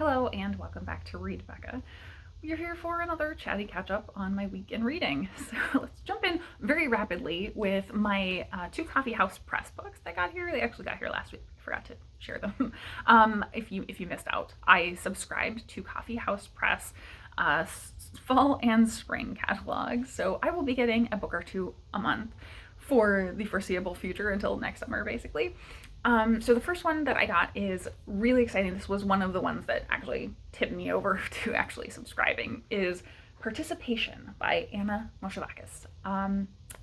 Hello and welcome back to Rebekah. We're here for another chatty catch-up on my week in reading. So let's jump in very rapidly with my two Coffee House Press books that got here. They actually got here last week. I forgot to share them. If you missed out, I subscribed to Coffee House Press fall and spring catalogs. So I will be getting a book or two a month for the foreseeable future until next summer, basically. So the first one that I got is really exciting. This was one of the ones that actually tipped me over to actually subscribing, is Participation by Anna Moshavakis.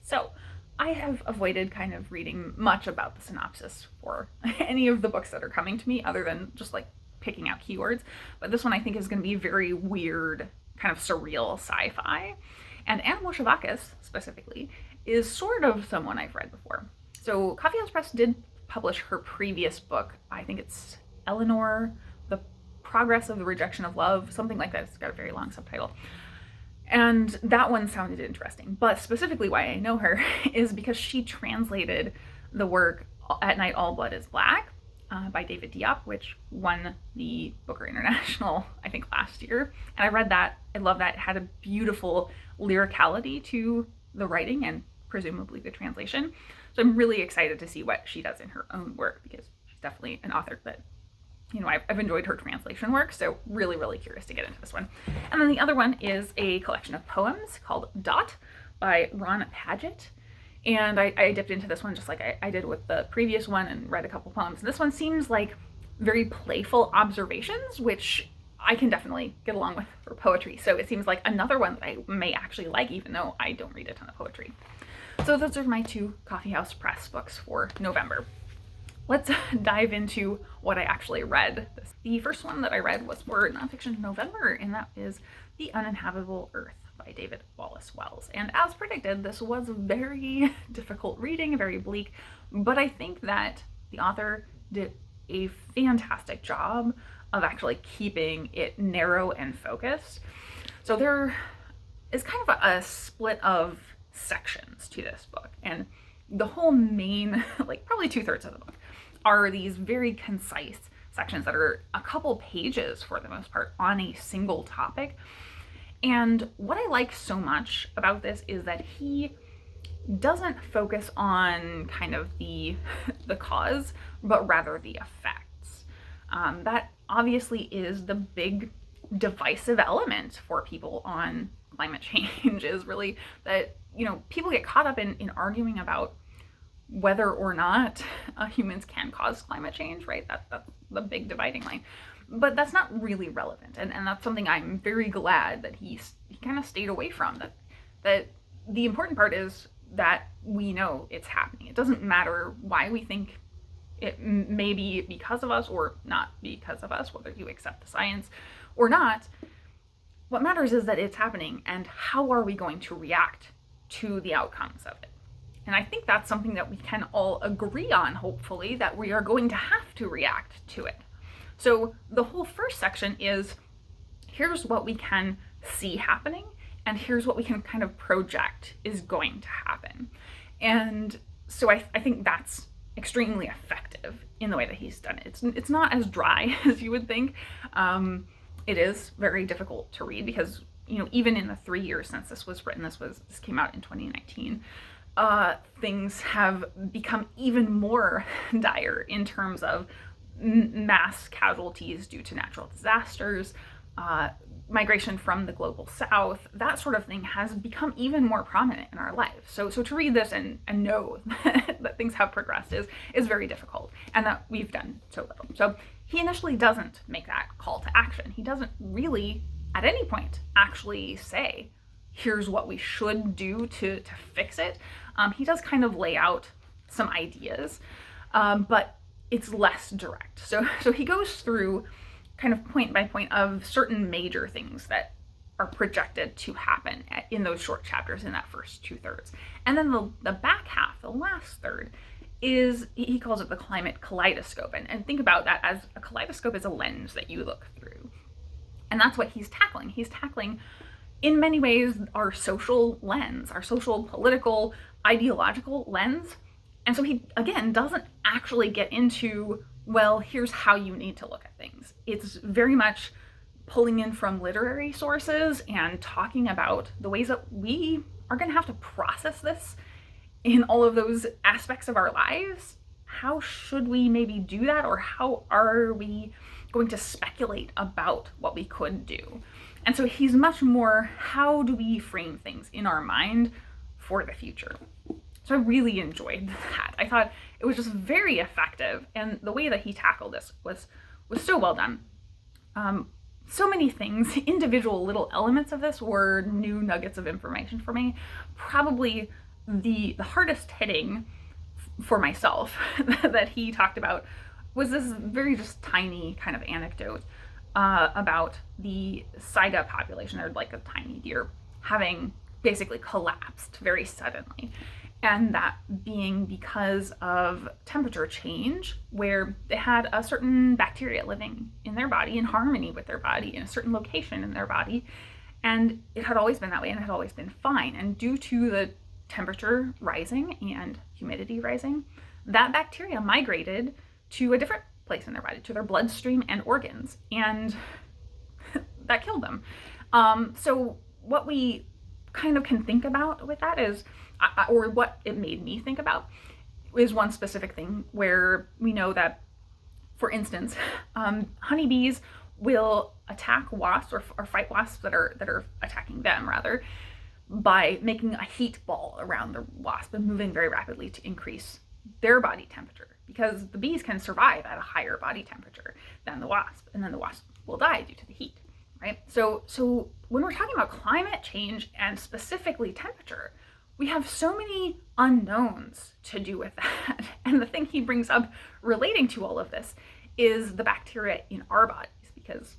So I have avoided kind of reading much about the synopsis for any of the books that are coming to me, other than just like picking out keywords. But this one I think is going to be very weird, kind of surreal sci-fi. And Anna Moshavakis, specifically, is sort of someone I've read before. So Coffee House Press did publish her previous book. I think it's Eleanor, The Progress of the Rejection of Love, something like that. It's got a very long subtitle. And that one sounded interesting. But specifically why I know her is because she translated the work At Night All Blood is Black by David Diop, which won the Booker International, I think, last year. And I read that. I love that. It had a beautiful lyricality to the writing and presumably the translation. So I'm really excited to see what she does in her own work, because she's definitely an author that, you know, I've enjoyed her translation work. So really, really curious to get into this one. And then the other one is a collection of poems called Dot by Ron Padgett. And I dipped into this one just like I did with the previous one and read a couple poems. This one seems like very playful observations, which I can definitely get along with for poetry. So it seems like another one that I may actually like, even though I don't read a ton of poetry. So those are my two Coffee House Press books for November. Let's dive into what I actually read. The first one that I read was for nonfiction in November, and that is The Uninhabitable Earth by David Wallace Wells. And as predicted, this was very difficult reading, very bleak, but I think that the author did a fantastic job of actually keeping it narrow and focused. So there is kind of a split of sections to this book, and the whole main, like probably 2/3 of the book, are these very concise sections that are a couple pages for the most part on a single topic. And what I like so much about this is that he doesn't focus on kind of the cause, but rather the effects. That obviously is the big divisive element for people on climate change, is really that, you know, people get caught up in arguing about whether or not humans can cause climate change, right? That's the big dividing line. But that's not really relevant. And that's something I'm very glad that he kind of stayed away from. That the important part is that we know it's happening. It doesn't matter why we think it may be because of us or not because of us, whether you accept the science or not. What matters is that it's happening, and how are we going to react to the outcomes of it? And I think that's something that we can all agree on, hopefully, that we are going to have to react to it. So the whole first section is, here's what we can see happening, and here's what we can kind of project is going to happen. And so I think that's extremely effective in the way that he's done it. It's not as dry as you would think. It is very difficult to read because, you know, even in the 3 years since this was written, this came out in 2019, things have become even more dire in terms of mass casualties due to natural disasters, migration from the global south. That sort of thing has become even more prominent in our lives. So to read this and know that things have progressed is very difficult, and that we've done so little. So he initially doesn't make that call to action. He doesn't really at any point actually say, here's what we should do to fix it. He does kind of lay out some ideas, but it's less direct. So he goes through kind of point by point of certain major things that are projected to happen in those short chapters in that first 2/3. And then the back half, the last third, is, he calls it the climate kaleidoscope. And think about that as a kaleidoscope is a lens that you look through. And that's what he's tackling. He's tackling, in many ways, our social lens, our social, political, ideological lens. And so he, again, doesn't actually get into well, here's how you need to look at things. It's very much pulling in from literary sources and talking about the ways that we are going to have to process this in all of those aspects of our lives. How should we maybe do that, or how are we going to speculate about what we could do? And so he's much more, how do we frame things in our mind for the future? So I really enjoyed that. I thought it was just very effective, and the way that he tackled this was so well done. So many things, individual little elements of this were new nuggets of information for me. Probably the hardest hitting for myself that he talked about was this very just tiny kind of anecdote about the saiga population, or like a tiny deer, having basically collapsed very suddenly. And that being because of temperature change, where they had a certain bacteria living in their body in harmony with their body in a certain location in their body. And it had always been that way, and it had always been fine. And due to the temperature rising and humidity rising, that bacteria migrated to a different place in their body, to their bloodstream and organs. And that killed them. So what we kind of can think about with that is, or what it made me think about, is one specific thing where we know that, for instance, honeybees will attack wasps or fight wasps that are attacking them, rather, by making a heat ball around the wasp and moving very rapidly to increase their body temperature, because the bees can survive at a higher body temperature than the wasp, and then the wasp will die due to the heat, right? So when we're talking about climate change and specifically temperature, we have so many unknowns to do with that. And the thing he brings up relating to all of this is the bacteria in our bodies, because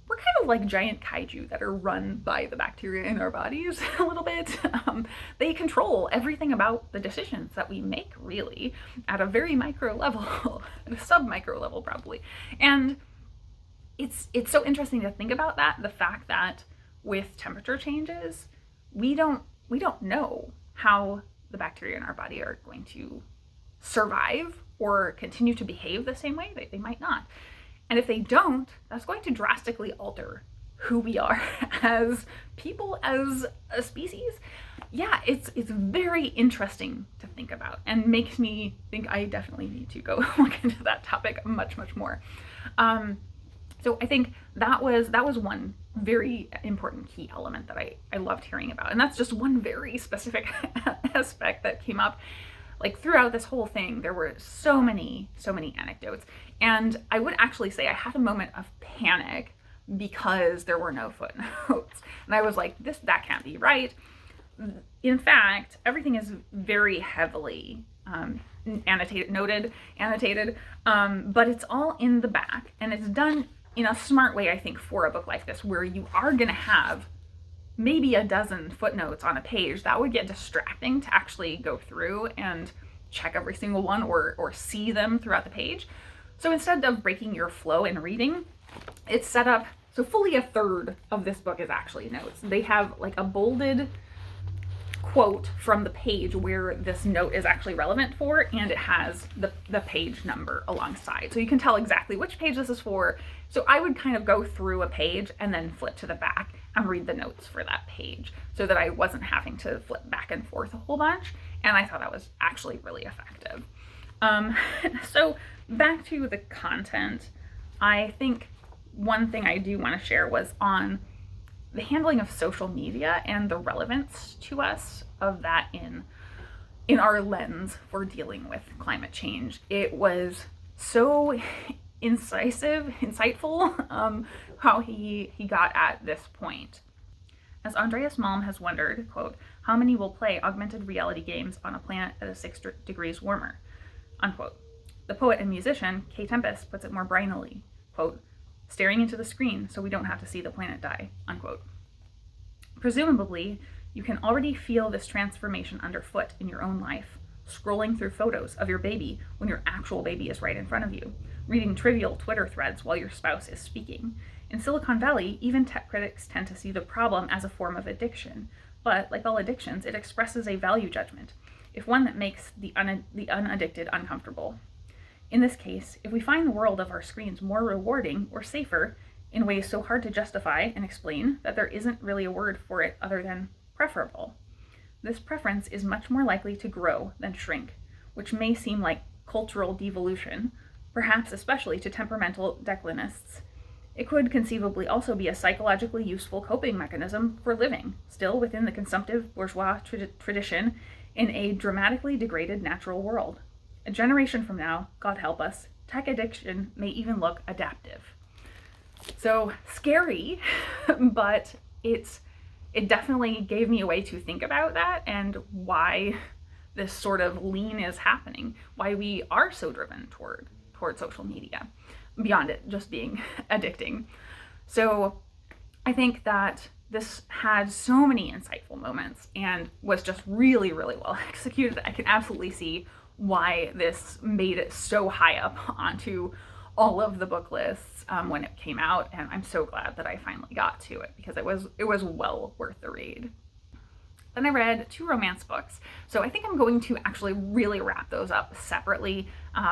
we're kind of like giant kaiju that are run by the bacteria in our bodies a little bit. They control everything about the decisions that we make, really, at a very micro level, at a sub-micro level probably. And it's so interesting to think about that, the fact that with temperature changes, we don't know how the bacteria in our body are going to survive or continue to behave the same way. They might not. And if they don't, that's going to drastically alter who we are as people, as a species. Yeah, it's very interesting to think about, and makes me think I definitely need to go look into that topic much, much more. So I think that was one very important key element that I loved hearing about. And that's just one very specific aspect that came up. Like throughout this whole thing, there were so many anecdotes. And I would actually say I had a moment of panic because there were no footnotes. And I was like, that can't be right. In fact, everything is very heavily annotated, but it's all in the back, and it's done in a smart way, I think, for a book like this, where you are going to have maybe a dozen footnotes on a page. That would get distracting to actually go through and check every single one or see them throughout the page. So instead of breaking your flow in reading, it's set up so fully a third of this book is actually notes. They have like a bolded quote from the page where this note is actually relevant for, and it has the page number alongside. So you can tell exactly which page this is for. So I would kind of go through a page and then flip to the back and read the notes for that page, so that I wasn't having to flip back and forth a whole bunch. And I thought that was actually really effective. So back to the content, I think one thing I do want to share was on the handling of social media and the relevance to us of that in our lens for dealing with climate change. It was so insightful how he got at this point. As Andreas Malm has wondered, quote, how many will play augmented reality games on a planet that is 6 degrees warmer, unquote. The poet and musician Kay Tempest puts it more brinily, quote, staring into the screen so we don't have to see the planet die, unquote. Presumably, you can already feel this transformation underfoot in your own life, scrolling through photos of your baby when your actual baby is right in front of you, reading trivial Twitter threads while your spouse is speaking. In Silicon Valley, even tech critics tend to see the problem as a form of addiction, but like all addictions, it expresses a value judgment, if one that makes the unaddicted uncomfortable. In this case, if we find the world of our screens more rewarding or safer in ways so hard to justify and explain that there isn't really a word for it other than preferable, this preference is much more likely to grow than shrink, which may seem like cultural devolution, perhaps especially to temperamental declinists. It could conceivably also be a psychologically useful coping mechanism for living, still within the consumptive bourgeois tradition, in a dramatically degraded natural world. A generation from now, God help us, tech addiction may even look adaptive. So scary, but it definitely gave me a way to think about that and why this sort of lean is happening, why we are so driven toward social media, beyond it just being addicting. So I think that this had so many insightful moments and was just really, really well executed. I can absolutely see why this made it so high up onto all of the book lists when it came out, and I'm so glad that I finally got to it because it was well worth the read. Then I read 2 romance books, so I think I'm going to actually really wrap those up separately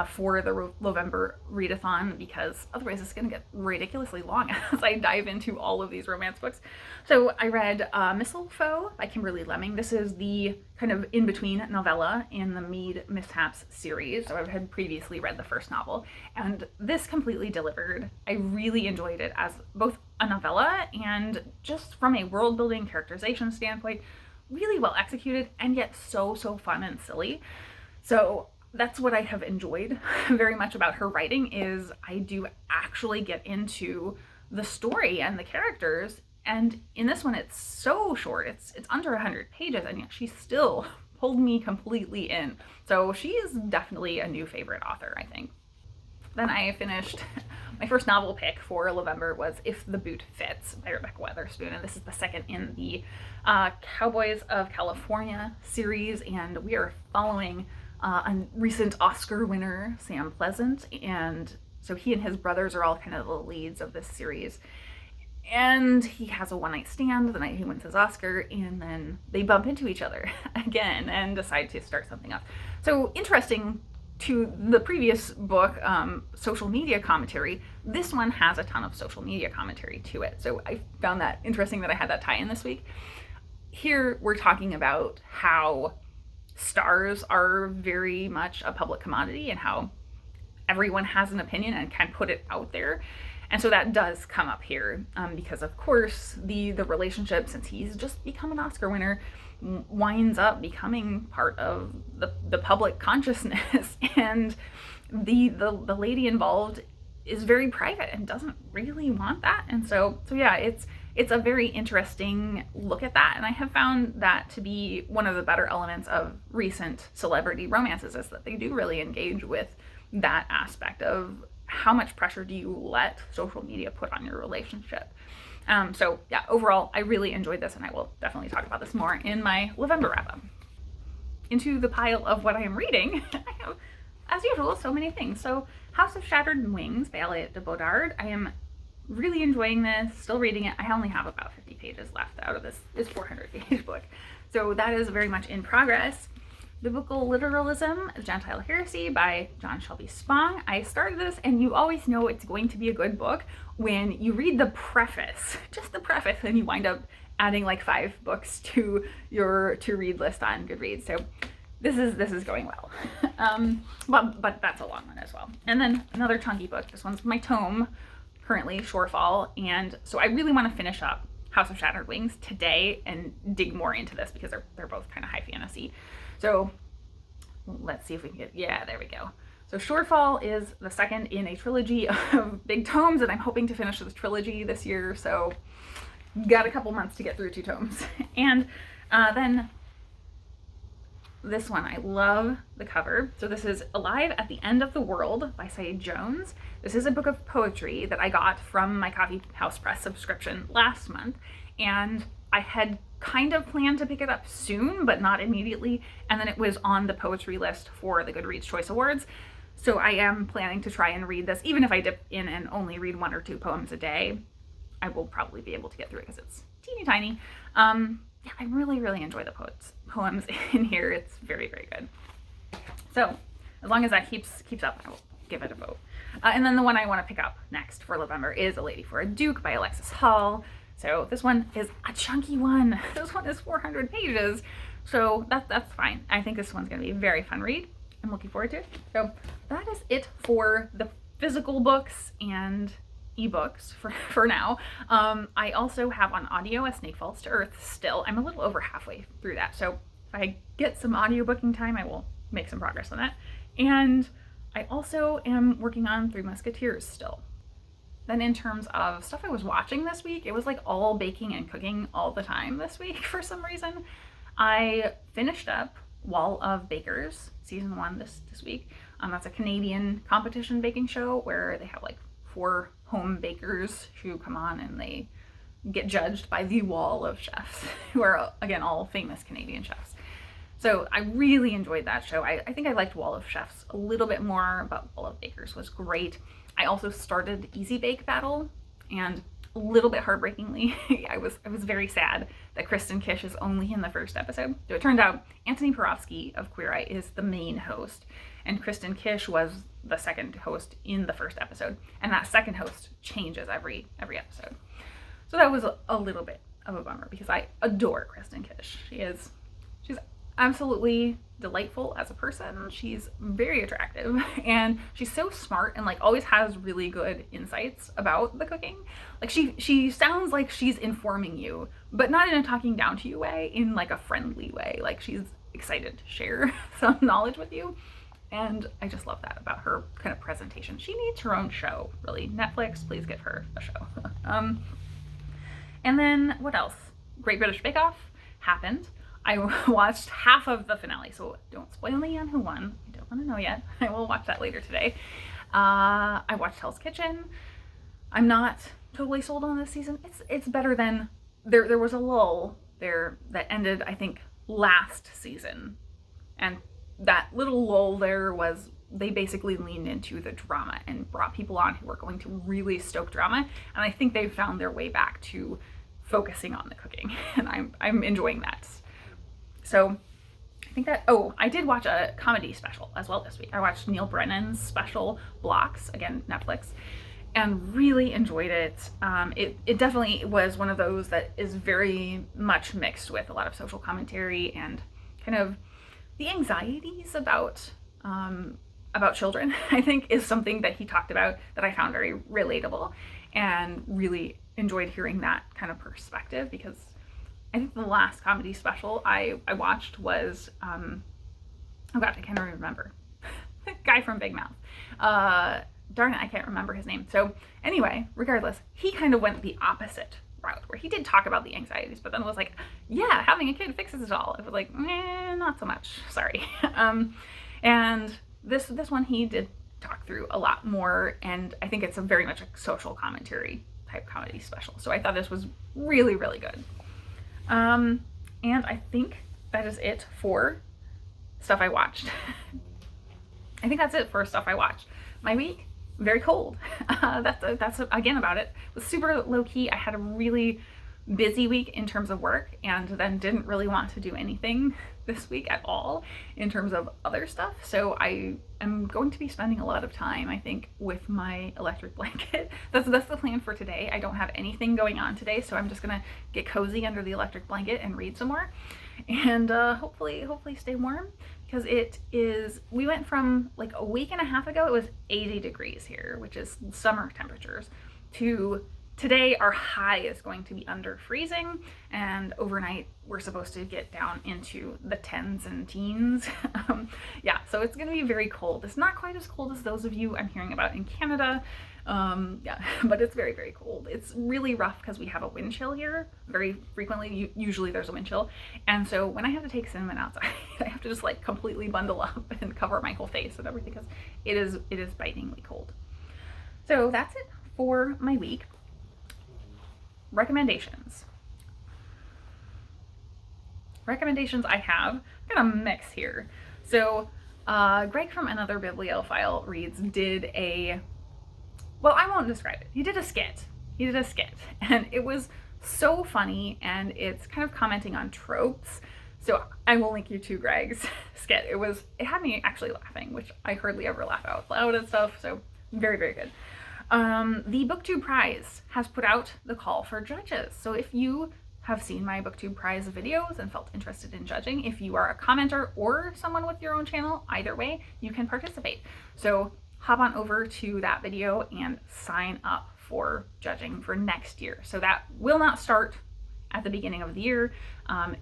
for the November readathon, because otherwise it's going to get ridiculously long as I dive into all of these romance books. So I read Mistlefoe by Kimberly Lemming. This is the kind of in-between novella in the Mead Mishaps series. So I had previously read the first novel, and this completely delivered. I really enjoyed it as both a novella and just from a world-building characterization standpoint, really well executed and yet so fun and silly. So that's what I have enjoyed very much about her writing, is I do actually get into the story and the characters, and in this one it's so short, it's under 100 pages, and yet she still pulled me completely in. So she is definitely a new favorite author, I think. Then I finished my first novel pick for November was If the Boot Fits by Rebekah Weatherspoon, and this is the second in the Cowboys of California series, and we are following a recent Oscar winner, Sam Pleasant, and so he and his brothers are all kind of the leads of this series. And he has a one-night stand the night he wins his Oscar, and then they bump into each other again and decide to start something up. So interesting to the previous book, social media commentary, this one has a ton of social media commentary to it. So I found that interesting that I had that tie-in this week. Here we're talking about how stars are very much a public commodity and how everyone has an opinion and can put it out there. And so that does come up here because, of course, the relationship, since he's just become an Oscar winner, winds up becoming part of the public consciousness, and the lady involved is very private and doesn't really want that. And so yeah, it's a very interesting look at that, and I have found that to be one of the better elements of recent celebrity romances, is that they do really engage with that aspect of how much pressure do you let social media put on your relationship. So yeah, overall, I really enjoyed this, and I will definitely talk about this more in my November wrap-up. Into the pile of what I am reading, I have, as usual, so many things. So House of Shattered Wings by Aliette de Bodard. I am really enjoying this, still reading it. I only have about 50 pages left out of this 400-page book. So that is very much in progress. Biblical Literalism, Gentile Heresy by John Shelby Spong. I started this, and you always know it's going to be a good book when you read the preface, just the preface, and you wind up adding like 5 books to your to-read list on Goodreads. So this is going well. But that's a long one as well. And then another chunky book. This one's my tome, currently Shorefall, and so I really want to finish up House of Shattered Wings today and dig more into this because they're both kind of high fantasy. So let's see if we can get, yeah, there we go. So Shorefall is the second in a trilogy of big tomes, and I'm hoping to finish this trilogy this year, so got a couple months to get through 2 tomes. And then this one, I love the cover. So this is Alive at the End of the World by Saeed Jones. This is a book of poetry that I got from my Coffee House Press subscription last month, and I had kind of planned to pick it up soon, but not immediately, and then it was on the poetry list for the Goodreads Choice Awards. So I am planning to try and read this, even if I dip in and only read 1 or 2 poems a day. I will probably be able to get through it because it's teeny tiny. Yeah, I really enjoy the poems in here. It's very good. So as long as that keeps up, I will give it a vote. And then the one I want to pick up next for November is A Lady for a Duke by Alexis Hall. So this one is a chunky one. This one is 400 pages. So that's fine. I think this one's going to be a very fun read. I'm looking forward to it. So that is it for the physical books and ebooks for now. I also have on audio A Snake Falls to Earth still. I'm a little over halfway through that. So if I get some audiobooking time, I will make some progress on that. And I also am working on Three Musketeers still. Then in terms of stuff I was watching this week, it was like all baking and cooking all the time this week for some reason. I finished up Wall of Bakers season 1 this week. That's a Canadian competition baking show where they have like 4 home bakers who come on and they get judged by the wall of chefs who are, again, all famous Canadian chefs. So I really enjoyed that show. I think I liked Wall of Chefs a little bit more, but Wall of Bakers was great. I also started Easy Bake Battle, and a little bit heartbreakingly, I was very sad that Kristen Kish is only in the first episode. So it turned out Anthony Porofsky of Queer Eye is the main host, and Kristen Kish was the second host in the first episode, and that second host changes every episode. So that was a little bit of a bummer because I adore Kristen Kish. She's absolutely delightful as a person. She's very attractive and she's so smart and like always has really good insights about the cooking. Like she sounds like she's informing you, but not in a talking down to you way, in like a friendly way. Like she's excited to share some knowledge with you. And I just love that about her kind of presentation. She needs her own show, really. Netflix, please give her a show. And then what else? Great British Bake Off happened. I watched half of the finale, so don't spoil me on who won. I don't want to know yet. I will watch that later today. I watched Hell's Kitchen. I'm not totally sold on this season. It's better than there was a lull there that ended, I think, last season, and that little lull there was they basically leaned into the drama and brought people on who were going to really stoke drama, and I think they've found their way back to focusing on the cooking, and I'm enjoying that. So I think that, I did watch a comedy special as well this week. I watched Neil Brennan's special Blocks, again, Netflix, and really enjoyed it. It definitely was one of those that is very much mixed with a lot of social commentary and kind of the anxieties about children, I think, is something that he talked about that I found very relatable and really enjoyed hearing that kind of perspective, because I think the last comedy special I watched was, I can't remember. The guy from Big Mouth. Darn it, I can't remember his name. So anyway, regardless, he kind of went the opposite route, where he did talk about the anxieties, but then was like, yeah, having a kid fixes it all. It was like, not so much, sorry. And this one he did talk through a lot more, and I think it's a very much a social commentary type comedy special. So I thought this was really, really good. And I think that is it for stuff I watched. I think that's it for stuff I watched. My week, very cold. That's again about it. It was super low key. I had a really busy week in terms of work, and then didn't really want to do anything this week at all in terms of other stuff. So I am going to be spending a lot of time, I think, with my electric blanket. That's the plan for today. I don't have anything going on today, so I'm just gonna get cozy under the electric blanket and read some more, and hopefully stay warm, because we went from like a week and a half ago, it was 80 degrees here, which is summer temperatures, to today our high is going to be under freezing, and overnight we're supposed to get down into the 10s and teens. Yeah, so it's going to be very cold. It's not quite as cold as those of you I'm hearing about in Canada. Yeah, but it's very, very cold. It's really rough because we have a wind chill here very frequently. Usually there's a wind chill, and so when I have to take Cinnamon outside, I have to just like completely bundle up and cover my whole face and everything, because it is bitingly cold. So that's it for my week. Recommendations I have, I'm gonna mix here. So Greg from Another Bibliophile Reads did I won't describe it. He did a skit, and it was so funny, and it's kind of commenting on tropes. So I will link you to Greg's skit. It had me actually laughing, which I hardly ever laugh out loud and stuff. So very, very good. The BookTube Prize has put out the call for judges. So if you have seen my BookTube Prize videos and felt interested in judging, if you are a commenter or someone with your own channel, either way, you can participate. So hop on over to that video and sign up for judging for next year. So that will not start at the beginning of the year.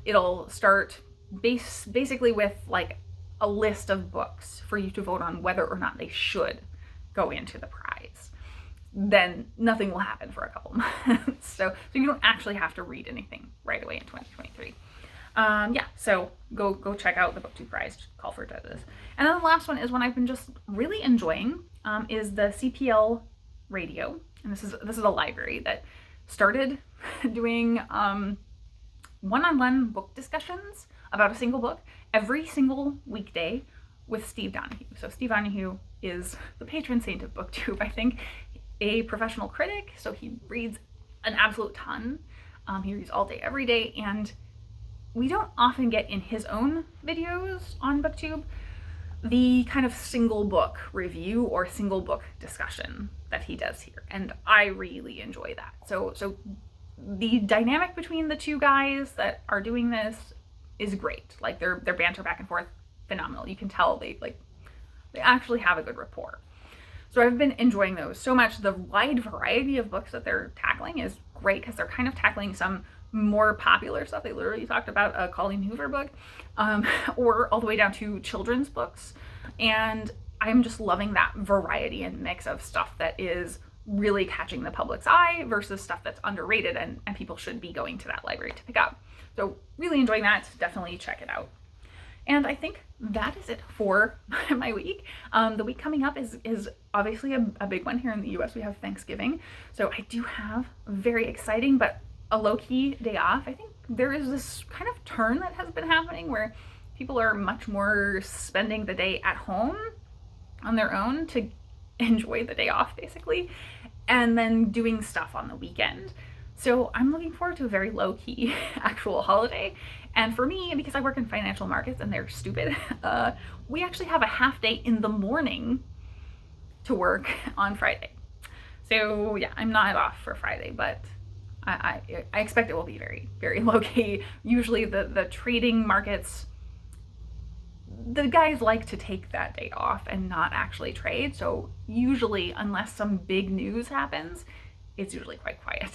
It'll start basically with like a list of books for you to vote on whether or not they should go into the prize. Then nothing will happen for a couple months. So you don't actually have to read anything right away in 2023. Yeah, so go check out the BookTube Prize call for judges. And then the last one is one I've been just really enjoying, is the CPL radio. And this is a library that started doing one-on-one book discussions about a single book every single weekday with Steve Donahue. So Steve Donahue is the patron saint of BookTube, I think, a professional critic. So he reads an absolute ton. He reads all day, every day, and we don't often get in his own videos on BookTube the kind of single book review or single book discussion that he does here. And I really enjoy that. So the dynamic between the two guys that are doing this is great. Like their banter back and forth, phenomenal. You can tell they actually have a good rapport. So I've been enjoying those so much. The wide variety of books that they're tackling is great because they're kind of tackling some more popular stuff. They literally talked about a Colleen Hoover book, or all the way down to children's books. And I'm just loving that variety and mix of stuff that is really catching the public's eye versus stuff that's underrated and people should be going to that library to pick up. So really enjoying that. Definitely check it out. And I think that is it for my week. The week coming up is obviously a big one here in the US. We have Thanksgiving. So I do have a very exciting but a low-key day off. I think there is this kind of turn that has been happening where people are much more spending the day at home on their own to enjoy the day off, basically, and then doing stuff on the weekend. So I'm looking forward to a very low-key actual holiday. And for me, because I work in financial markets and they're stupid, we actually have a half day in the morning to work on Friday. So yeah, I'm not off for Friday, but I expect it will be very, very low-key. Usually the trading markets, the guys like to take that day off and not actually trade. So usually, unless some big news happens, it's usually quite quiet.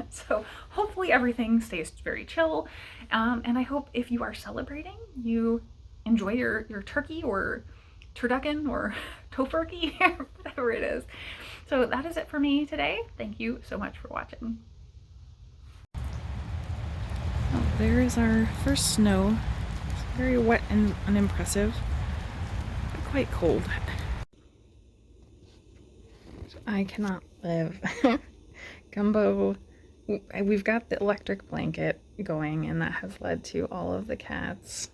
So hopefully everything stays very chill. And I hope if you are celebrating, you enjoy your turkey or turducken or tofurkey, whatever it is. So that is it for me today. Thank you so much for watching. Oh, there is our first snow. It's very wet and unimpressive, but quite cold. I cannot live. Gumbo, we've got the electric blanket going, and that has led to all of the cats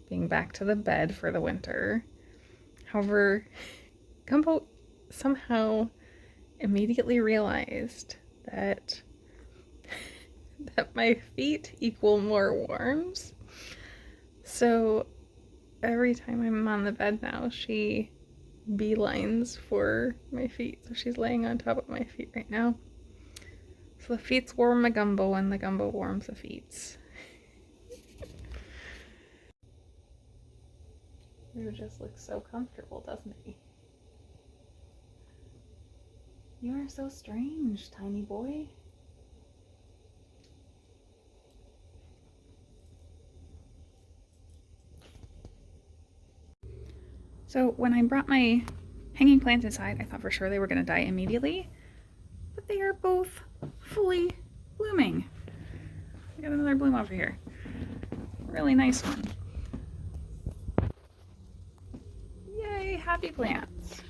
being back to the bed for the winter. However, Gumbo somehow immediately realized that my feet equal more worms. So every time I'm on the bed now, she beelines for my feet. So she's laying on top of my feet right now. So the feets warm the Gumbo and the Gumbo warms the feets. He just looks so comfortable, doesn't he? You are so strange, tiny boy. So when I brought my hanging plants inside, I thought for sure they were going to die immediately, but they are both fully blooming. I got another bloom over here. Really nice one. Yay, happy plants.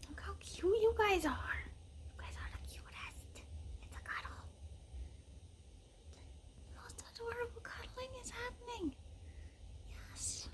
Look how cute you guys are. You guys are the cutest. It's a cuddle. Most adorable cuddling is happening. Yes.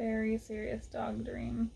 very serious dog dream.